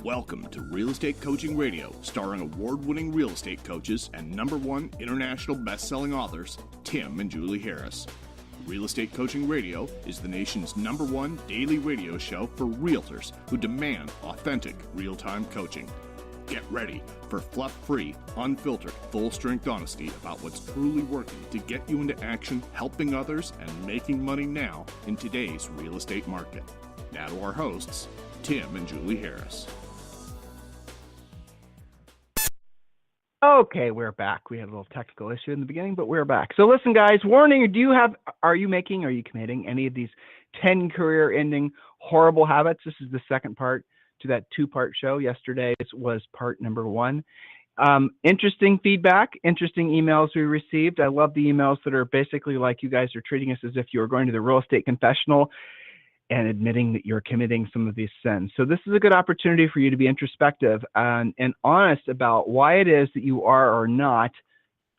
Welcome to Real Estate Coaching Radio, starring award-winning real estate coaches and #1 international best-selling authors, Tim and Julie Harris. Real Estate Coaching Radio is the nation's #1 daily radio show for realtors who demand authentic, real-time coaching. Get ready for fluff-free, unfiltered, full-strength honesty about what's truly working to get you into action, helping others, and making money now in today's real estate market. Now to our hosts, Tim and Julie Harris. Okay, we're back. We had a little technical issue in the beginning, but we're back. So listen, guys, warning, are you committing any of these 10 career-ending horrible habits? This is the second part to that two-part show. Yesterday was part number 1. Interesting feedback, interesting emails we received. I love the emails that are basically like you guys are treating us as if you were going to the real estate confessional and admitting that you're committing some of these sins. So this is a good opportunity for you to be introspective and honest about why it is that you are or not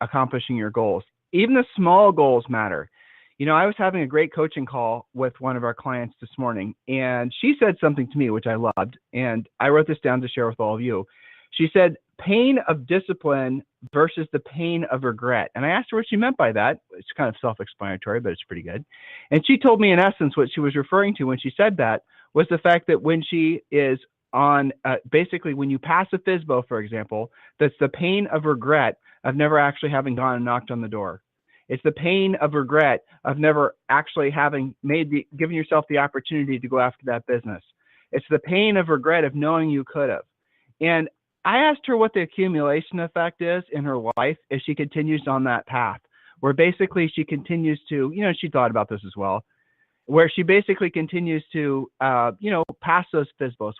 accomplishing your goals. Even the small goals matter. You know, I was having a great coaching call with one of our clients this morning, and she said something to me, which I loved, and I wrote this down to share with all of you. She said, pain of discipline versus the pain of regret. And I asked her what she meant by that. It's kind of self-explanatory, but it's pretty good. And she told me, in essence, what she was referring to when she said that was the fact that when she is on, basically when you pass a FSBO, for example, that's the pain of regret of never actually having gone and knocked on the door. It's the pain of regret of never actually having given yourself the opportunity to go after that business. It's the pain of regret of knowing you could have. And I asked her what the accumulation effect is in her life as she continues on that path, where basically she continues to, she thought about this as well, where she basically continues to, pass those FSBOs.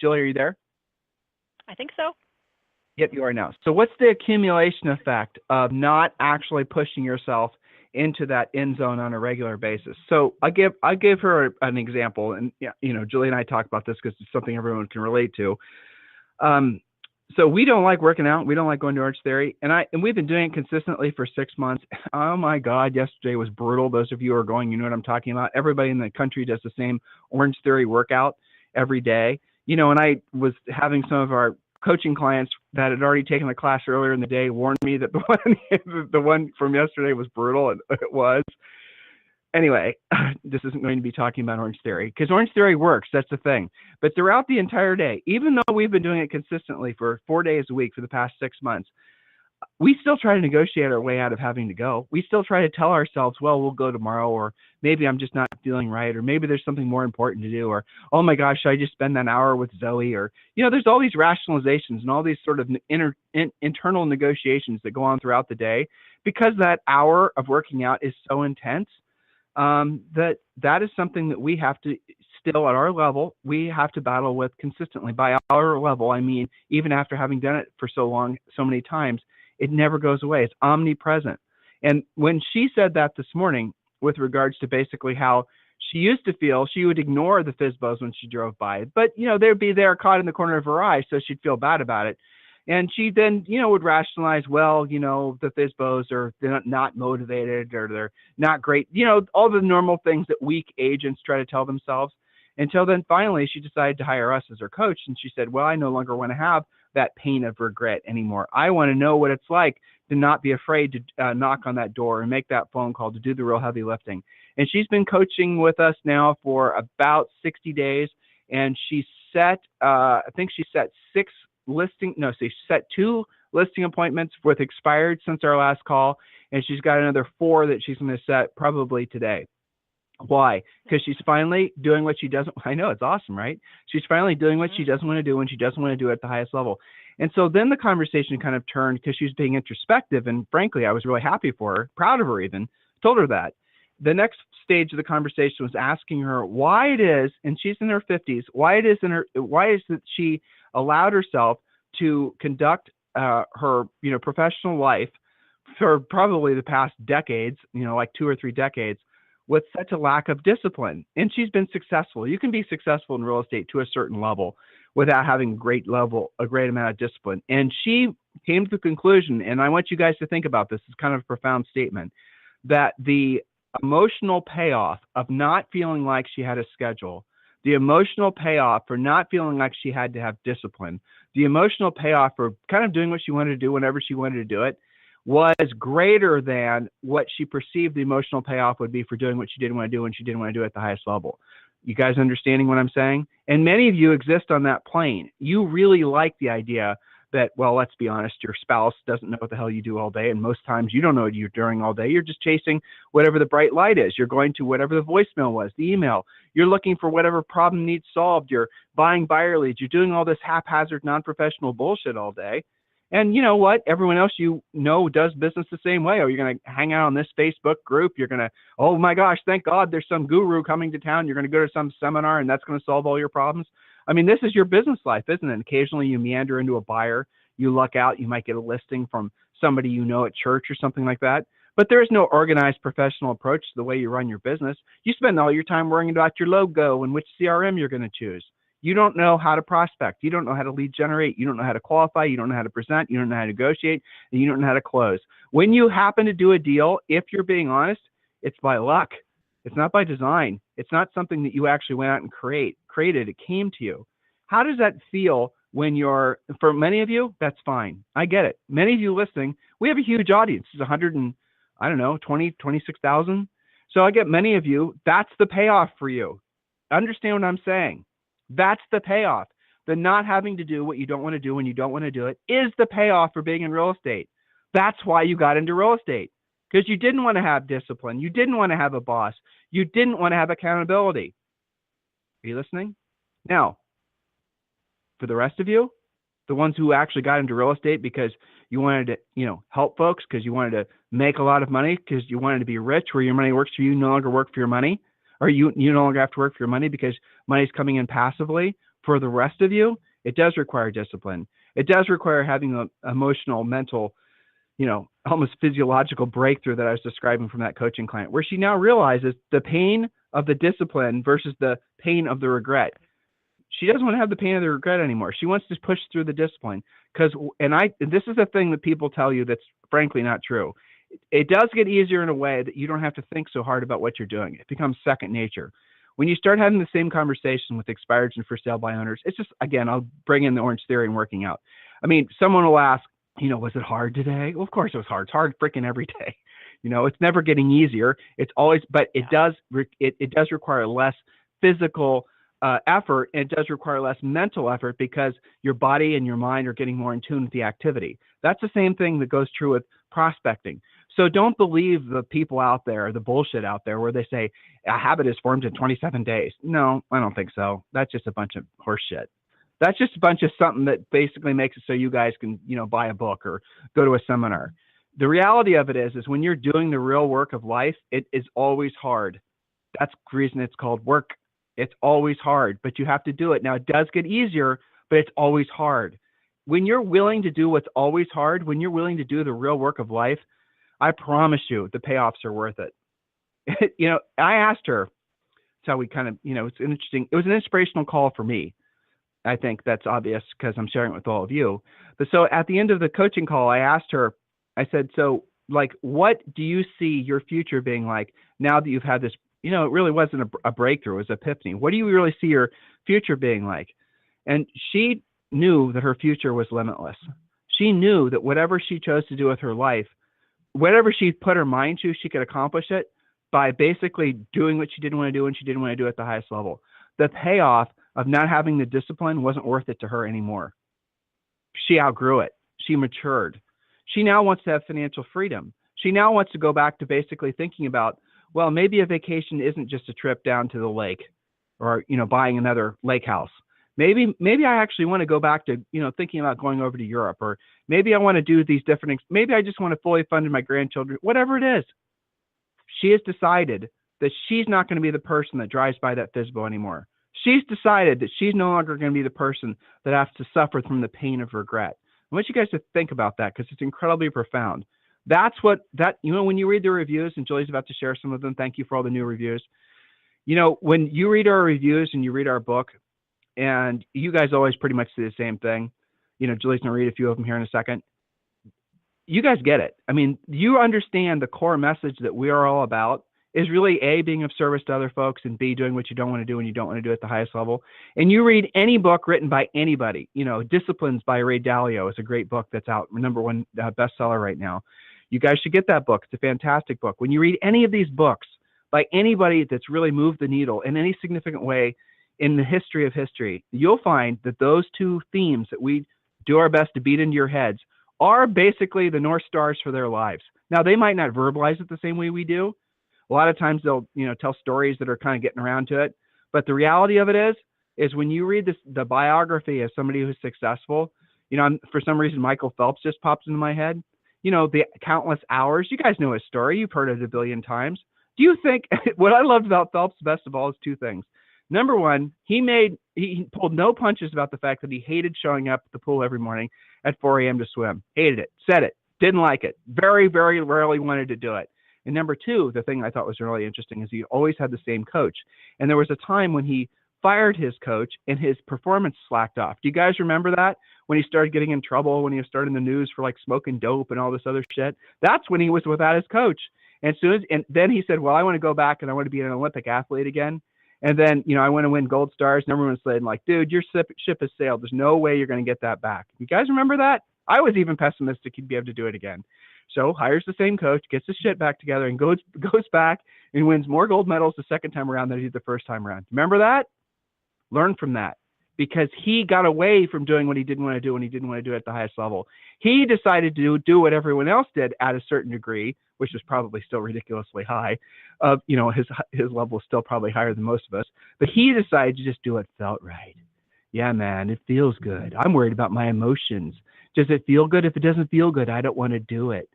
Julie, are you there? I think so. Yep, you are now. So what's the accumulation effect of not actually pushing yourself into that end zone on a regular basis? So I give her an example, and Julie and I talk about this because it's something everyone can relate to. So we don't like working out. We don't like going to Orange Theory. And we've been doing it consistently for 6 months. Oh my God, yesterday was brutal. Those of you who are going, you know what I'm talking about. Everybody in the country does the same Orange Theory workout every day. And I was having some of our coaching clients that had already taken the class earlier in the day warned me that the one from yesterday was brutal, and it was. Anyway, this isn't going to be talking about Orange Theory because Orange Theory works. That's the thing. But throughout the entire day, even though we've been doing it consistently for 4 days a week for the past 6 months, we still try to negotiate our way out of having to go. We still try to tell ourselves, well, we'll go tomorrow, or maybe I'm just not feeling right, or maybe there's something more important to do, or, oh my gosh, should I just spend that hour with Zoe? Or, there's all these rationalizations and all these sort of internal negotiations that go on throughout the day because that hour of working out is so intense. That is something that we have to still at our level, we have to battle with consistently. By our level, I mean, even after having done it for so long, so many times, it never goes away. It's omnipresent. And when she said that this morning with regards to basically how she used to feel, she would ignore the FSBOs when she drove by, but they'd be there caught in the corner of her eye. So she'd feel bad about it. And she then, would rationalize, well, the FSBOs they're not motivated, or they're not great, all the normal things that weak agents try to tell themselves. Until then, finally, she decided to hire us as her coach. And she said, well, I no longer want to have that pain of regret anymore. I want to know what it's like to not be afraid to knock on that door and make that phone call to do the real heavy lifting. And she's been coaching with us now for about 60 days. And she set, she set 2 listing appointments with expired since our last call, and she's got another 4 that she's going to set probably today. Why? Because she's finally doing what she doesn't. I know, it's awesome, right? She's finally doing what she doesn't want to do, and she doesn't want to do it at the highest level. And so then the conversation kind of turned because she was being introspective, and frankly, I was really happy for her, proud of her even, told her that. The next stage of the conversation was asking her why it is, and she's in her 50s, why is that she allowed herself to conduct her, professional life for probably the past decades, like 2 or 3 decades, with such a lack of discipline. And she's been successful. You can be successful in real estate to a certain level without having a great amount of discipline. And she came to the conclusion, and I want you guys to think about this, it's kind of a profound statement, that the emotional payoff of not feeling like she had a schedule, The emotional payoff for not feeling like she had to have discipline, the emotional payoff for kind of doing what she wanted to do whenever she wanted to do it, was greater than what she perceived the emotional payoff would be for doing what she didn't want to do when she didn't want to do it at the highest level. You guys understanding what I'm saying? And many of you exist on that plane. You really like the idea that, well, let's be honest, your spouse doesn't know what the hell you do all day. And most times you don't know what you're doing all day. You're just chasing whatever the bright light is. You're going to whatever the voicemail was, the email. You're looking for whatever problem needs solved. You're buying buyer leads. You're doing all this haphazard, non-professional bullshit all day. And you know what? Everyone else you know does business the same way. Or you're going to hang out on this Facebook group. You're going to, oh my gosh, thank God there's some guru coming to town. You're going to go to some seminar and that's going to solve all your problems. I mean, this is your business life, isn't it? Occasionally you meander into a buyer. You luck out. You might get a listing from somebody you know at church or something like that. But there is no organized professional approach to the way you run your business. You spend all your time worrying about your logo and which CRM you're going to choose. You don't know how to prospect. You don't know how to lead generate. You don't know how to qualify. You don't know how to present. You don't know how to negotiate. And you don't know how to close. When you happen to do a deal, if you're being honest, it's by luck. It's not by design. It's not something that you actually went out and created. It came to you. How does that feel when you're, for many of you, that's fine. I get it. Many of you listening, we have a huge audience. It's 100 and, I don't know, 26,000. So I get many of you, that's the payoff for you. Understand what I'm saying? That's the payoff. The not having to do what you don't want to do when you don't want to do it is the payoff for being in real estate. That's why you got into real estate, because you didn't want to have discipline. You didn't want to have a boss. You didn't want to have accountability. Are you listening? Now, for the rest of you, the ones who actually got into real estate because you wanted to, help folks, because you wanted to make a lot of money, because you wanted to be rich, where your money works for you, no longer work for your money, or you no longer have to work for your money because money's coming in passively. For the rest of you, it does require discipline. It does require having an emotional, mental, almost physiological breakthrough that I was describing from that coaching client, where she now realizes the pain of the discipline versus the pain of the regret. She doesn't want to have the pain of the regret anymore. She wants to push through the discipline. This is a thing that people tell you that's frankly not true. It does get easier in a way that you don't have to think so hard about what you're doing. It becomes second nature. When you start having the same conversation with expireds and for sale by owners, it's just, again, I'll bring in the Orange Theory and working out. I mean, someone will ask, was it hard today? Well, of course it was hard. It's hard freaking every day. It's never getting easier. It's always, but it does require less physical effort. And it does require less mental effort because your body and your mind are getting more in tune with the activity. That's the same thing that goes true with prospecting. So don't believe the people out there, the bullshit out there where they say a habit is formed in 27 days. No, I don't think so. That's just a bunch of horse shit. That's just a bunch of something that basically makes it so you guys can, buy a book or go to a seminar. The reality of it is when you're doing the real work of life, it is always hard. That's the reason it's called work. It's always hard, but you have to do it. Now, it does get easier, but it's always hard. When you're willing to do what's always hard, when you're willing to do the real work of life, I promise you the payoffs are worth it. I asked her, that's how we kind of, it was an inspirational call for me. I think that's obvious because I'm sharing it with all of you. But so at the end of the coaching call, I asked her, I said, so what do you see your future being like now that you've had this, it really wasn't a breakthrough, it was epiphany. What do you really see your future being like? And she knew that her future was limitless. She knew that whatever she chose to do with her life, whatever she put her mind to, she could accomplish it by basically doing what she didn't want to do and she didn't want to do at the highest level. The payoff of not having the discipline wasn't worth it to her anymore. She outgrew it. She matured. She now wants to have financial freedom. She now wants to go back to basically thinking about, well, maybe a vacation isn't just a trip down to the lake or, buying another lake house. Maybe I actually want to go back to, thinking about going over to Europe, or maybe I want to do these different things. Maybe I just want to fully fund my grandchildren, whatever it is. She has decided that she's not going to be the person that drives by that FSBO anymore. She's decided that she's no longer going to be the person that has to suffer from the pain of regret. I want you guys to think about that because it's incredibly profound. That's when you read the reviews, and Julie's about to share some of them. Thank you for all the new reviews. When you read our reviews and you read our book, and you guys always pretty much say the same thing. Julie's going to read a few of them here in a second. You guys get it. I mean, you understand the core message that we are all about is really A, being of service to other folks, and B, doing what you don't want to do when you don't want to do it at the highest level. And you read any book written by anybody, Disciplines by Ray Dalio is a great book that's out, #1 bestseller right now. You guys should get that book. It's a fantastic book. When you read any of these books by anybody that's really moved the needle in any significant way in the history of history, you'll find that those two themes that we do our best to beat into your heads are basically the North Stars for their lives. Now, they might not verbalize it the same way we do. A lot of times they'll, tell stories that are kind of getting around to it. But the reality of it is when you read the biography of somebody who's successful, for some reason, Michael Phelps just pops into my head. The countless hours. You guys know his story. You've heard it a billion times. Do you think what I loved about Phelps best of all is two things? Number one, he pulled no punches about the fact that he hated showing up at the pool every morning at 4 a.m. to swim. Hated it. Said it. Didn't like it. Very, very rarely wanted to do it. And number two, the thing I thought was really interesting is he always had the same coach. And there was a time when he fired his coach and his performance slacked off. Do you guys remember that? When he started getting in trouble, when he was starting in the news for like smoking dope and all this other shit. That's when he was without his coach. And then he said, well, I want to go back and I want to be an Olympic athlete again. And then, I want to win gold stars. And everyone's saying like, dude, your ship has sailed. There's no way you're going to get that back. You guys remember that? I was even pessimistic he'd be able to do it again. So hires the same coach, gets his shit back together, and goes back and wins more gold medals the second time around than he did the first time around. Remember that? Learn from that. Because he got away from doing what he didn't want to do when he didn't want to do it at the highest level. He decided to do what everyone else did at a certain degree, which is probably still ridiculously high. His level is still probably higher than most of us. But he decided to just do what felt right. Yeah, man, it feels good. I'm worried about my emotions. Does it feel good? If it doesn't feel good, I don't want to do it.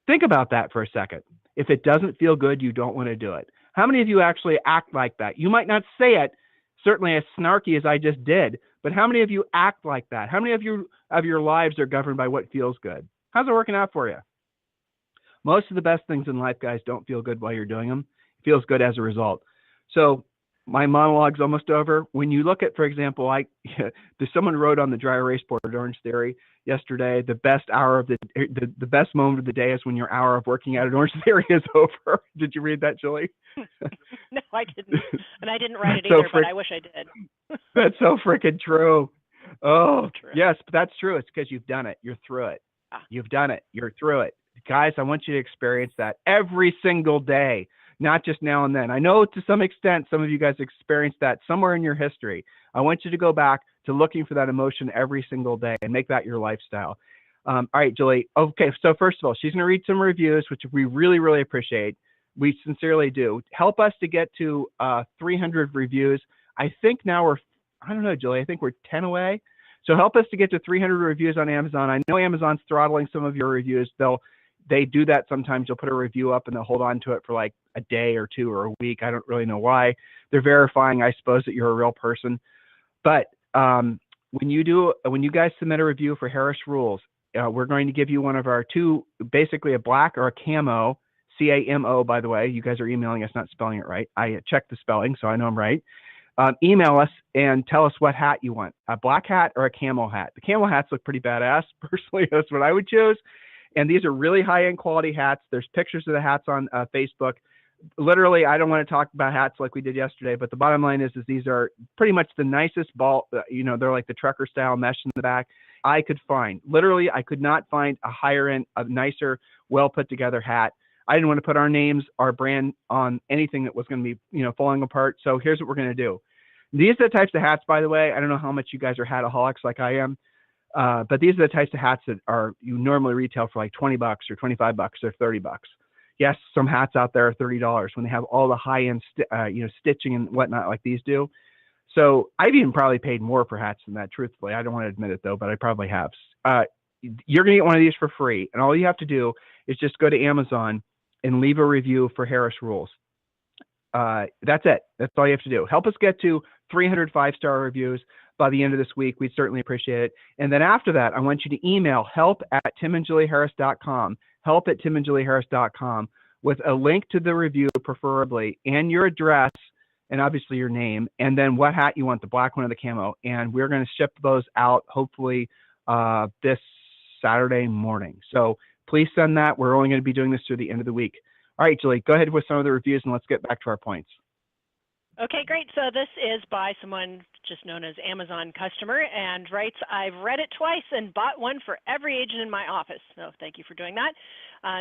Think about that for a second. If it doesn't feel good, you don't want to do it. How many of you actually act like that? You might not say it, certainly as snarky as I just did, but how many of you act like that? How many of your lives are governed by what feels good? How's it working out for you? Most of the best things in life, guys, don't feel good while you're doing them. It feels good as a result. So my monologue's almost over. When you look at, for example, someone wrote on the dry erase board at Orange Theory yesterday, the best moment of the day is when your hour of working out at Orange Theory is over. Did you read that, Julie? No, I didn't. And I didn't write it either, but I wish I did. That's so freaking true. Oh, true. Yes, but that's true. It's because you've done it. You're through it. You've done it. You're through it. Guys, I want you to experience that every single day, not just now and then. I know to some extent, some of you guys experienced that somewhere in your history. I want you to go back to looking for that emotion every single day and make that your lifestyle. All right, Julie. Okay, so first of all, she's going to read some reviews, which we really, really appreciate. We sincerely do. Help us to get to 300 reviews. I think now I don't know, Julie, I think we're 10 away. So help us to get to 300 reviews on Amazon. I know Amazon's throttling some of your reviews. They do that sometimes. You'll put a review up and they'll hold on to it for like a day or two or a week. I don't really know why. They're verifying, I suppose, that you're a real person. But when you guys submit a review for Harris Rules, we're going to give you one of our two, basically a black or a camo, CAMO, by the way. You guys are emailing us, not spelling it right. I checked the spelling, so I know I'm right. Email us and tell us what hat you want, a black hat or a camo hat. The camo hats look pretty badass. Personally, that's what I would choose. And these are really high-end quality hats. There's pictures of the hats on Facebook. Literally, I don't want to talk about hats like we did yesterday, but the bottom line is these are pretty much the nicest ball. They're like the trucker style mesh in the back I could find. Literally, I could not find a higher end, a nicer, well put together hat. I didn't want to put our names, our brand on anything that was going to be, falling apart. So here's what we're going to do. These are the types of hats, by the way. I don't know how much you guys are hataholics like I am. But these are the types of hats that you normally retail for like $20 or $25 or $30. Yes, some hats out there are $30 when they have all the high-end, stitching and whatnot like these do. So I've even probably paid more for hats than that, truthfully. I don't want to admit it though, but I probably have. You're going to get one of these for free, and all you have to do is just go to Amazon and leave a review for Harris Rules. That's it. That's all you have to do. Help us get to 300 5-star reviews by the end of this week. We'd certainly appreciate it. And then after that, I want you to email help@timandjulieharris.com, help@timandjulieharris.com with a link to the review, preferably, and your address, and obviously your name, and then what hat you want, the black one or the camo. And we're going to ship those out hopefully this Saturday morning. So please send that. We're only going to be doing this through the end of the week. All right, Julie, go ahead with some of the reviews and let's get back to our points. Okay, great. So this is by someone just known as Amazon customer and writes, I've read it twice and bought one for every agent in my office. So thank you for doing that.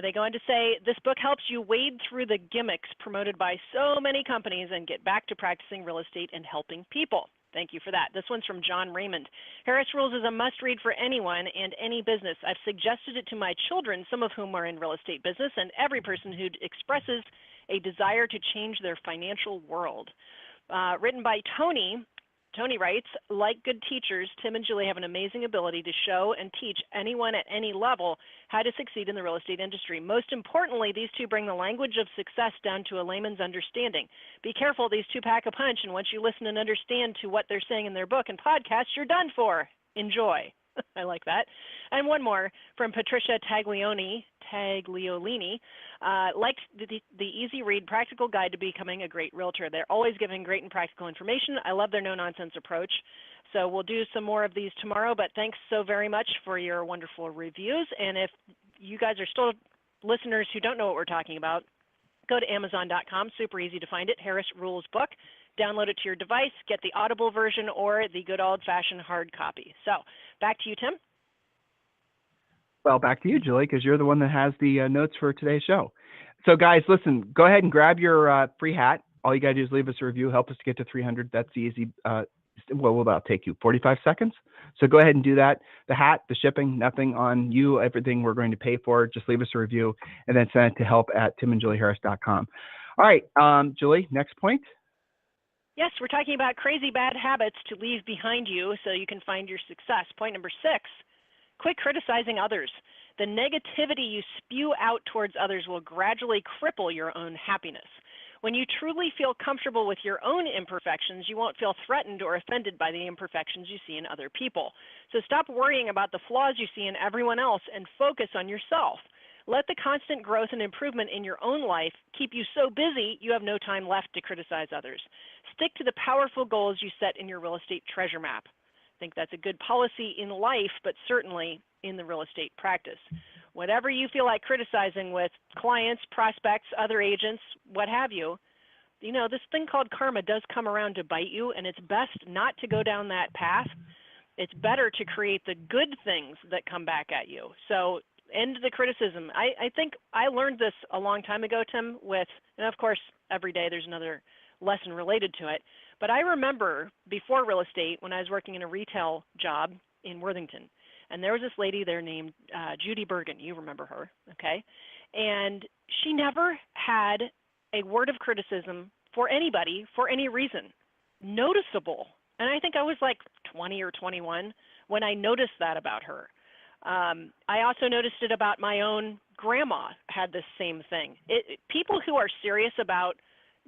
They go on to say, this book helps you wade through the gimmicks promoted by so many companies and get back to practicing real estate and helping people. Thank you for that. This one's from John Raymond. Harris Rules is a must-read for anyone and any business. I've suggested it to my children, some of whom are in real estate business, and every person who expresses a desire to change their financial world. Written by Tony. Tony writes, like good teachers, Tim and Julie have an amazing ability to show and teach anyone at any level how to succeed in the real estate industry. Most importantly, these two bring the language of success down to a layman's understanding. Be careful, these two pack a punch, and once you listen and understand to what they're saying in their book and podcast, you're done for. Enjoy. I like that. And one more from Patricia Tagliolini, liked the easy read, practical guide to becoming a great realtor. They're always giving great and practical information. I love their no-nonsense approach. So we'll do some more of these tomorrow, but thanks so very much for your wonderful reviews. And if you guys are still listeners who don't know what we're talking about, go to Amazon.com, super easy to find it, Harris Rules book. Download it to your device, get the Audible version or the good old-fashioned hard copy. So back to you, Tim. Well, back to you, Julie, because you're the one that has the notes for today's show. So, guys, listen, go ahead and grab your free hat. All you got to do is leave us a review, help us to get to 300. That's the easy. Well, that'll take you 45 seconds. So go ahead and do that. The hat, the shipping, nothing on you, everything we're going to pay for. Just leave us a review and then send it to help@timandjulieharris.com. All right, Julie, next point. Yes, we're talking about crazy bad habits to leave behind you so you can find your success. Point number 6, quit criticizing others. The negativity you spew out towards others will gradually cripple your own happiness. When you truly feel comfortable with your own imperfections, you won't feel threatened or offended by the imperfections you see in other people. So stop worrying about the flaws you see in everyone else and focus on yourself. Let the constant growth and improvement in your own life keep you so busy you have no time left to criticize others. Stick to the powerful goals you set in your real estate treasure map. I think that's a good policy in life, but certainly in the real estate practice. Whatever you feel like criticizing with clients, prospects, other agents, what have you, you know, this thing called karma does come around to bite you, and it's best not to go down that path. It's better to create the good things that come back at you. So end the criticism. I think I learned this a long time ago, Tim, and of course, every day there's another lesson related to it. But I remember before real estate when I was working in a retail job in Worthington, and there was this lady there named Judy Bergen. You remember her, okay? And she never had a word of criticism for anybody for any reason, noticeable. And I think I was like 20 or 21 when I noticed that about her. I also noticed it about my own grandma had this same thing. People who are serious about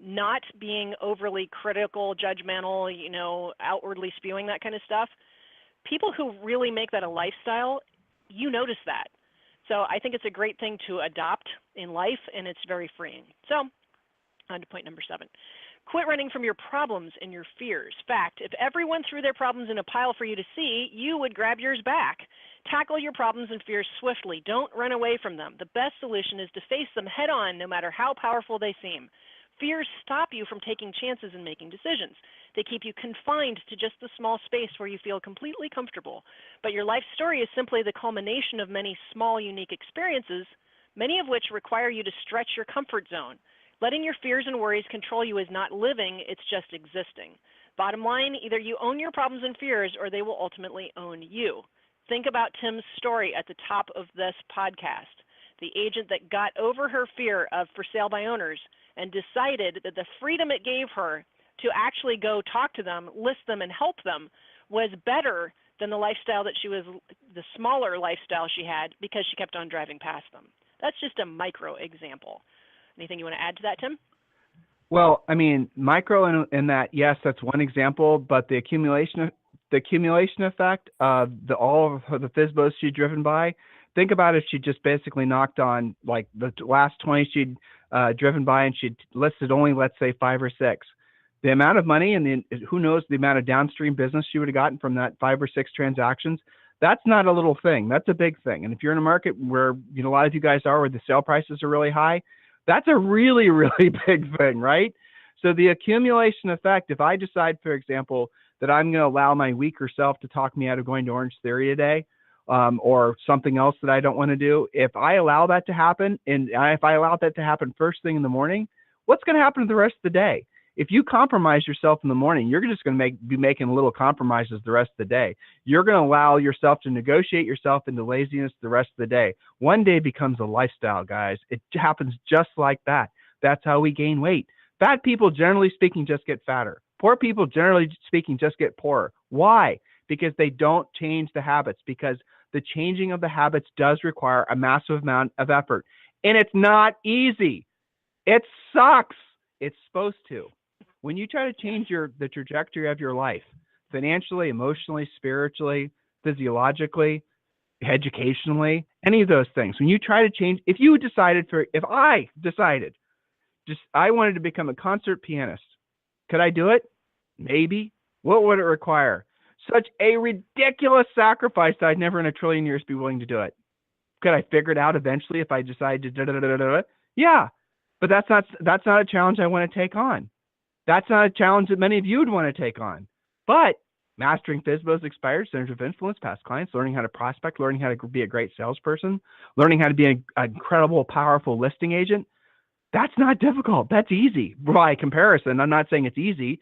not being overly critical, judgmental, you know, outwardly spewing that kind of stuff, people who really make that a lifestyle, you notice that. So I think it's a great thing to adopt in life, and it's very freeing. So on to point number 7. Quit running from your problems and your fears. Fact, if everyone threw their problems in a pile for you to see, you would grab yours back. Tackle your problems and fears swiftly. Don't run away from them. The best solution is to face them head on, no matter how powerful they seem. Fears stop you from taking chances and making decisions. They keep you confined to just the small space where you feel completely comfortable. But your life story is simply the culmination of many small, unique experiences, many of which require you to stretch your comfort zone. Letting your fears and worries control you is not living, it's just existing. Bottom line, either you own your problems and fears or they will ultimately own you. Think about Tim's story at the top of this podcast. The agent that got over her fear of for sale by owners and decided that the freedom it gave her to actually go talk to them, list them, and help them was better than the lifestyle that the smaller lifestyle she had because she kept on driving past them. That's just a micro example. Anything you want to add to that, Tim? Well, I mean, micro in that, yes, that's one example, but the accumulation effect, all of the FSBOs she'd driven by, think about if she just basically knocked on like the last 20 she'd driven by and she'd listed only, let's say, 5 or 6. The amount of money and who knows the amount of downstream business she would have gotten from that 5 or 6 transactions, that's not a little thing. That's a big thing. And if you're in a market where, you know, a lot of you guys are, where the sale prices are really high, That's a really, really big thing, right? So the accumulation effect, if I decide, for example, that I'm going to allow my weaker self to talk me out of going to Orange Theory today, or something else that I don't want to do, if I allow that to happen, and if I allow that to happen first thing in the morning, what's going to happen to the rest of the day? If you compromise yourself in the morning, you're just going to be making little compromises the rest of the day. You're going to allow yourself to negotiate yourself into laziness the rest of the day. One day becomes a lifestyle, guys. It happens just like that. That's how we gain weight. Fat people, generally speaking, just get fatter. Poor people, generally speaking, just get poorer. Why? Because they don't change the habits, because the changing of the habits does require a massive amount of effort. And it's not easy. It sucks. It's supposed to. When you try to change the trajectory of your life, financially, emotionally, spiritually, physiologically, educationally, any of those things, when you try to change, if I decided, I wanted to become a concert pianist, could I do it? Maybe. What would it require? Such a ridiculous sacrifice that I'd never in a trillion years be willing to do it. Could I figure it out eventually if I decided to Yeah, but that's not a challenge I want to take on. That's not a challenge that many of you would want to take on. But mastering FSBO's expired centers of influence, past clients, learning how to prospect, learning how to be a great salesperson, learning how to be an incredible, powerful listing agent, that's not difficult. That's easy by comparison. I'm not saying it's easy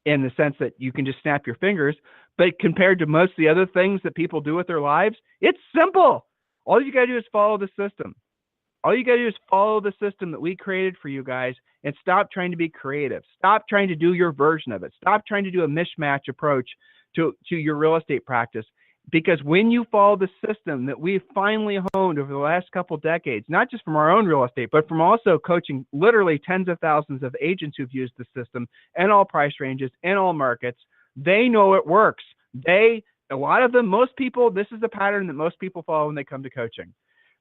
in the sense that you can just snap your fingers, but compared to most of the other things that people do with their lives, it's simple. All you got to do is follow the system. All you got to do is follow the system that we created for you guys and stop trying to be creative. Stop trying to do your version of it. Stop trying to do a mishmash approach to your real estate practice. Because when you follow the system that we've finally honed over the last couple decades, not just from our own real estate, but from also coaching literally tens of thousands of agents who've used the system in all price ranges, in all markets, they know it works. A lot of them, most people, this is the pattern that most people follow when they come to coaching.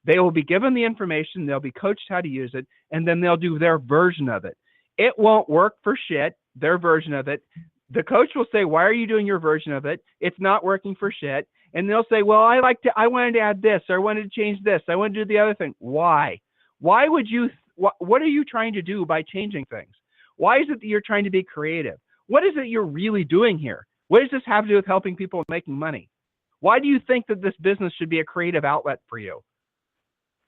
They will be given the information, they'll be coached how to use it, and then they'll do their version of it. It won't work for shit, their version of it. The coach will say, why are you doing your version of it? It's not working for shit. And they'll say, well, I wanted to add this, or I wanted to change this, I want to do the other thing. Why? Why would you, what are you trying to do by changing things? Why is it that you're trying to be creative? What is it you're really doing here? What does this have to do with helping people making money? Why do you think that this business should be a creative outlet for you?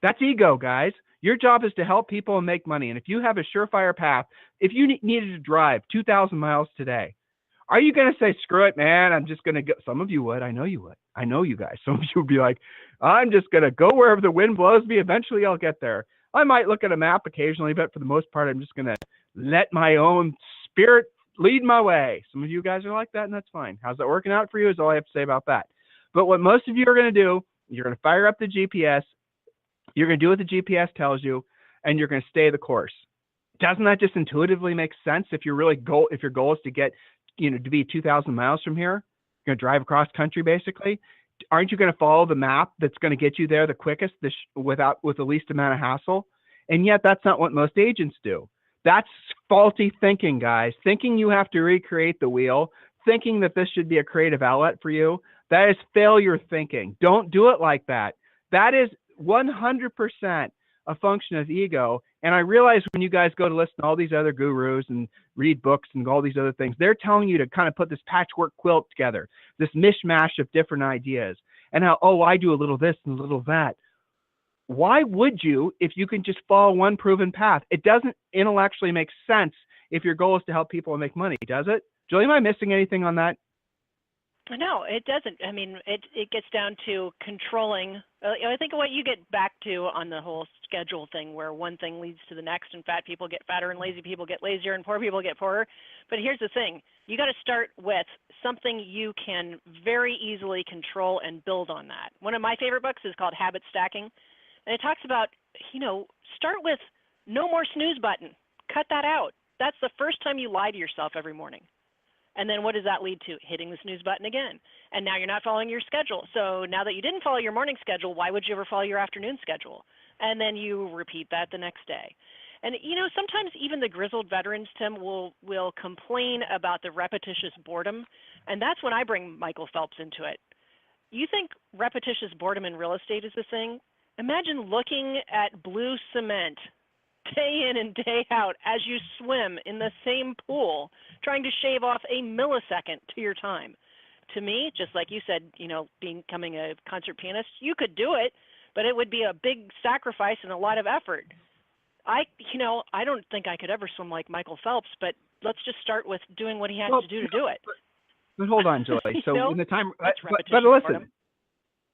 That's ego, guys. Your job is to help people and make money. And if you have a surefire path, if you needed to drive 2,000 miles today, are you going to say, screw it, man, I'm just going to go? Some of you would. I know you would. I know you guys. Some of you would be like, I'm just going to go wherever the wind blows me. Eventually I'll get there. I might look at a map occasionally, but for the most part, I'm just going to let my own spirit lead my way. Some of you guys are like that, and that's fine. How's that working out for you is all I have to say about that. But what most of you are going to do, you're going to fire up the GPS. You're going to do what the GPS tells you, and you're going to stay the course. Doesn't that just intuitively make sense? If your goal is to get, to be 2,000 miles from here, you're going to drive across country, basically. Aren't you going to follow the map that's going to get you there the quickest, with the least amount of hassle? And yet that's not what most agents do. That's faulty thinking, guys. Thinking you have to recreate the wheel, thinking that this should be a creative outlet for you, that is failure thinking. Don't do it like that. That is 100% a function of ego. And I realize when you guys go to listen to all these other gurus and read books and all these other things, they're telling you to kind of put this patchwork quilt together, this mishmash of different ideas, and how, oh, I do a little this and a little that. Why would you if you can just follow one proven path? It doesn't intellectually make sense if your goal is to help people make money, does it? Julie, am I missing anything on that? No, it doesn't. I mean, it gets down to controlling. I think what you get back to on the whole schedule thing, where one thing leads to the next, and fat people get fatter, and lazy people get lazier, and poor people get poorer. But here's the thing: you got to start with something you can very easily control and build on that. One of my favorite books is called Habit Stacking, and it talks about, start with no more snooze button. Cut that out. That's the first time you lie to yourself every morning. And then what does that lead to? Hitting the snooze button again. And now you're not following your schedule. So now that you didn't follow your morning schedule, why would you ever follow your afternoon schedule? And then you repeat that the next day. And, sometimes even the grizzled veterans, Tim, will complain about the repetitious boredom. And that's when I bring Michael Phelps into it. You think repetitious boredom in real estate is the thing? Imagine looking at blue cement day in and day out as you swim in the same pool, trying to shave off a millisecond to your time. To me, just like you said, becoming a concert pianist, you could do it, but it would be a big sacrifice and a lot of effort. I don't think I could ever swim like Michael Phelps, but let's just start with doing what he has to do it. But hold on, Julie. So in the time, but listen,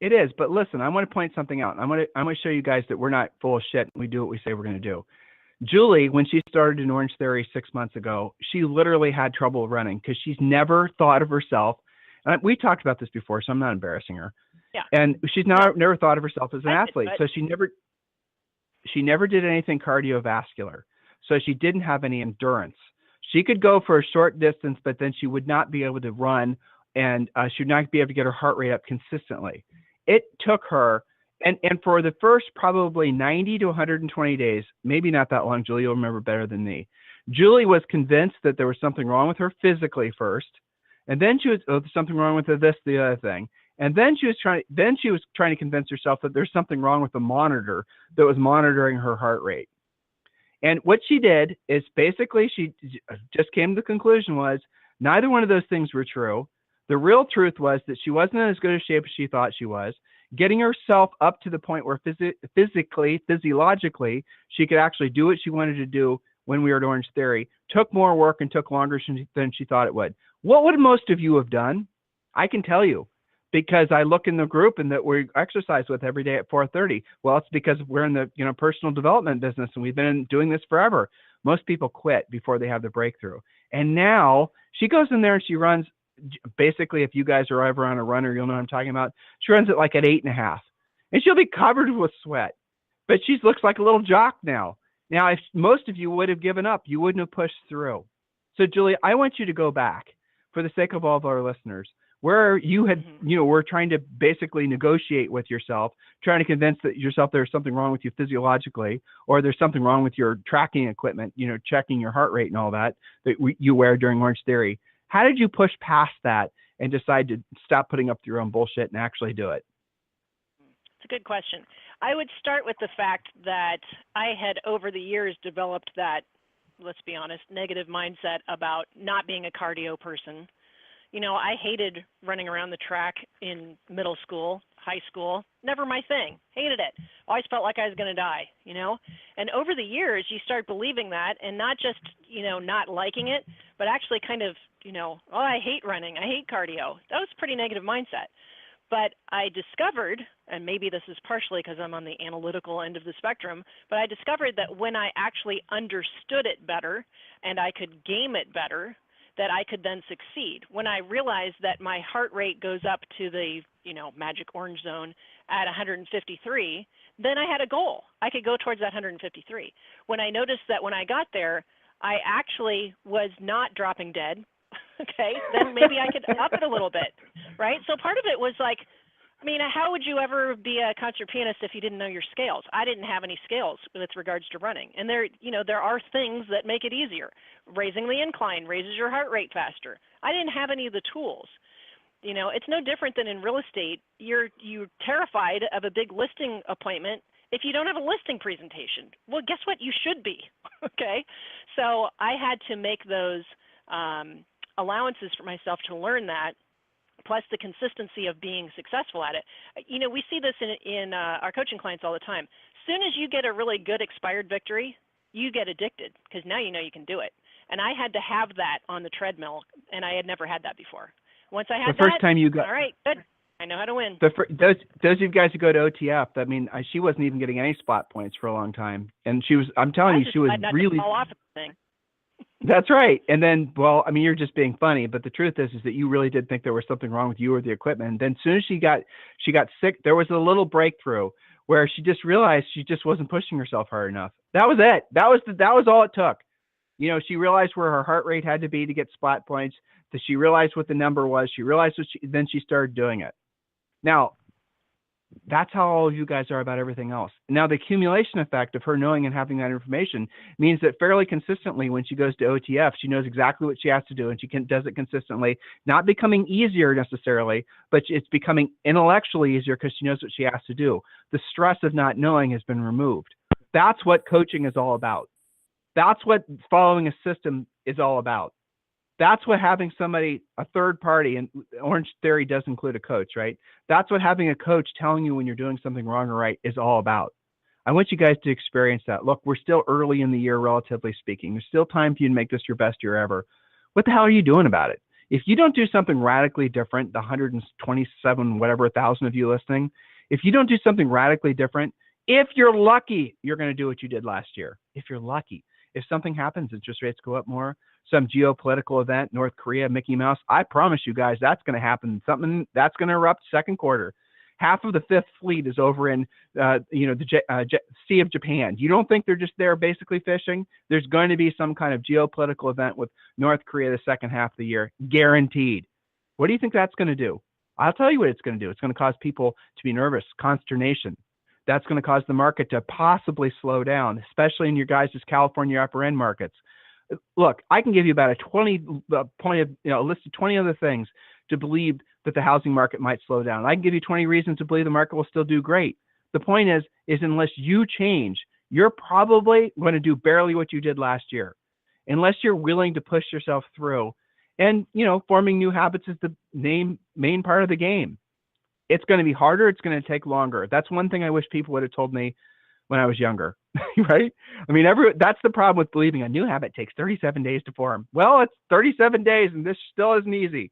it is. But listen, I want to point something out. I'm going to show you guys that we're not full of shit. We do what we say we're going to do. Julie, when she started in Orange Theory 6 months ago, she literally had trouble running because she's never thought of herself. And we talked about this before, so I'm not embarrassing her. Yeah. And she's never thought of herself as an athlete, so she never did anything cardiovascular. So she didn't have any endurance. She could go for a short distance, but then she would not be able to run, and she would not be able to get her heart rate up consistently. It took her, and for the first probably 90 to 120 days, maybe not that long, Julie, you'll remember better than me. Julie was convinced that there was something wrong with her physically first, and then she was something wrong with the other thing. And then she was trying to convince herself that there's something wrong with the monitor that was monitoring her heart rate. And what she did is basically she just came to the conclusion was neither one of those things were true. The real truth was that she wasn't in as good a shape as she thought she was. Getting herself up to the point where physiologically, she could actually do what she wanted to do when we were at Orange Theory took more work and took longer than she thought it would. What would most of you have done? I can tell you. Because I look in the group and that we exercise with every day at 4:30. Well, it's because we're in the personal development business and we've been doing this forever. Most people quit before they have the breakthrough. And now she goes in there and she runs. Basically, if you guys are ever on a runner, you'll know what I'm talking about. She runs it like at 8.5, and she'll be covered with sweat. But she looks like a little jock now. Now, if most of you would have given up, you wouldn't have pushed through. So, Julie, I want you to go back for the sake of all of our listeners. Where you had, were trying to basically negotiate with yourself, trying to convince yourself there's something wrong with you physiologically, or there's something wrong with your tracking equipment, checking your heart rate and all that you wear during Orange Theory. How did you push past that and decide to stop putting up your own bullshit and actually do it? It's a good question. I would start with the fact that I had over the years developed that, let's be honest, negative mindset about not being a cardio person. I hated running around the track in middle school, high school, never my thing, hated it. Always felt like I was going to die, And over the years, you start believing that and not just, not liking it, but actually kind of, I hate running, I hate cardio. That was a pretty negative mindset. But I discovered, and maybe this is partially because I'm on the analytical end of the spectrum, but I discovered that when I actually understood it better and I could game it better, that I could then succeed. When I realized that my heart rate goes up to the, magic orange zone at 153, then I had a goal. I could go towards that 153. When I noticed that when I got there, I actually was not dropping dead, okay, then maybe I could up it a little bit, right? So part of it was like, how would you ever be a concert pianist if you didn't know your scales? I didn't have any scales with regards to running. And there are things that make it easier. Raising the incline raises your heart rate faster. I didn't have any of the tools. It's no different than in real estate. You're terrified of a big listing appointment if you don't have a listing presentation. Well, guess what? You should be, okay? So I had to make those allowances for myself to learn that, plus the consistency of being successful at it. We see this in our coaching clients all the time. As soon as you get a really good expired victory, you get addicted because now you can do it. And I had to have that on the treadmill, and I had never had that before. Once I had the first time you got, all right, good. I know how to win. Those of you guys who go to OTF, she wasn't even getting any spot points for a long time. And I'm telling you, she was really fall off of the thing. That's right. And then, you're just being funny, but the truth is that you really did think there was something wrong with you or the equipment. And then as soon as she got sick, there was a little breakthrough where she just realized she just wasn't pushing herself hard enough. That was it. That was all it took. She realized where her heart rate had to be to get spot points, that she realized what the number was. She realized then she started doing it. Now, that's how all of you guys are about everything else. Now, the accumulation effect of her knowing and having that information means that fairly consistently when she goes to OTF, she knows exactly what she has to do, and she does it consistently, not becoming easier necessarily, but it's becoming intellectually easier because she knows what she has to do. The stress of not knowing has been removed. That's what coaching is all about. That's what following a system is all about. That's what having somebody, a third party, and Orange Theory does include a coach, right? That's what having a coach telling you when you're doing something wrong or right is all about. I want you guys to experience that. Look, we're still early in the year, relatively speaking. There's still time for you to make this your best year ever. What the hell are you doing about it? If you don't do something radically different, the 127, whatever, 1,000 of you listening, if you don't do something radically different, if you're lucky, you're going to do what you did last year. If you're lucky. If something happens, interest rates go up more, some geopolitical event, North Korea, Mickey Mouse, I promise you guys, that's going to happen. Something that's going to erupt second quarter. Half of the Fifth Fleet is over in, the Sea of Japan. You don't think they're just there basically fishing? There's going to be some kind of geopolitical event with North Korea the second half of the year, guaranteed. What do you think that's going to do? I'll tell you what it's going to do. It's going to cause people to be nervous, consternation. That's going to cause the market to possibly slow down, especially in your guys' California upper end markets. Look, I can give you about a list of 20 other things to believe that the housing market might slow down. I can give you 20 reasons to believe the market will still do great. The point is unless you change, you're probably going to do barely what you did last year, unless you're willing to push yourself through. And, forming new habits is the main part of the game. It's going to be harder. It's going to take longer. That's one thing I wish people would have told me when I was younger, right? I mean, that's the problem with believing a new habit takes 37 days to form. Well, it's 37 days and this still isn't easy.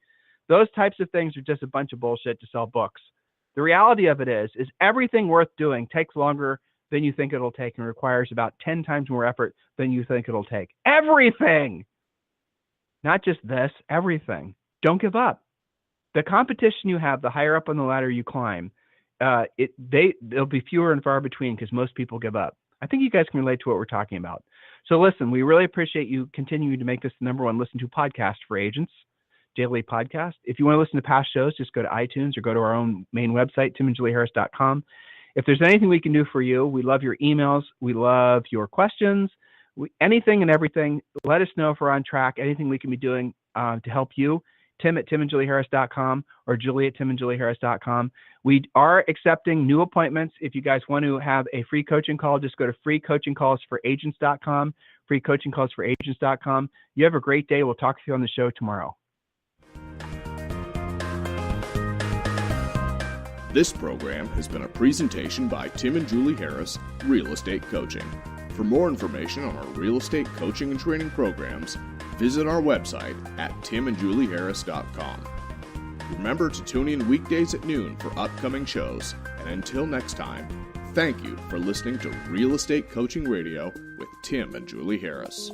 Those types of things are just a bunch of bullshit to sell books. The reality of it is everything worth doing takes longer than you think it'll take and requires about 10 times more effort than you think it'll take. Everything! Not just this, everything. Don't give up. The competition you have, the higher up on the ladder you climb, they'll be fewer and far between because most people give up. I think you guys can relate to what we're talking about. So listen, we really appreciate you continuing to make this the number one listen to podcast for agents, daily podcast. If you want to listen to past shows, just go to iTunes or go to our own main website, timandjulieharris.com. If there's anything we can do for you, we love your emails. We love your questions. Anything and everything, let us know if we're on track, anything we can be doing to help you. Tim@timandjulieharris.com or Julie@timandjulieharris.com. We are accepting new appointments. If you guys want to have a free coaching call, just go to freecoachingcallsforagents.com, freecoachingcallsforagents.com. You have a great day. We'll talk to you on the show tomorrow. This program has been a presentation by Tim and Julie Harris, Real Estate Coaching. For more information on our real estate coaching and training programs, visit our website at timandjulieharris.com. Remember to tune in weekdays at noon for upcoming shows. And until next time, thank you for listening to Real Estate Coaching Radio with Tim and Julie Harris.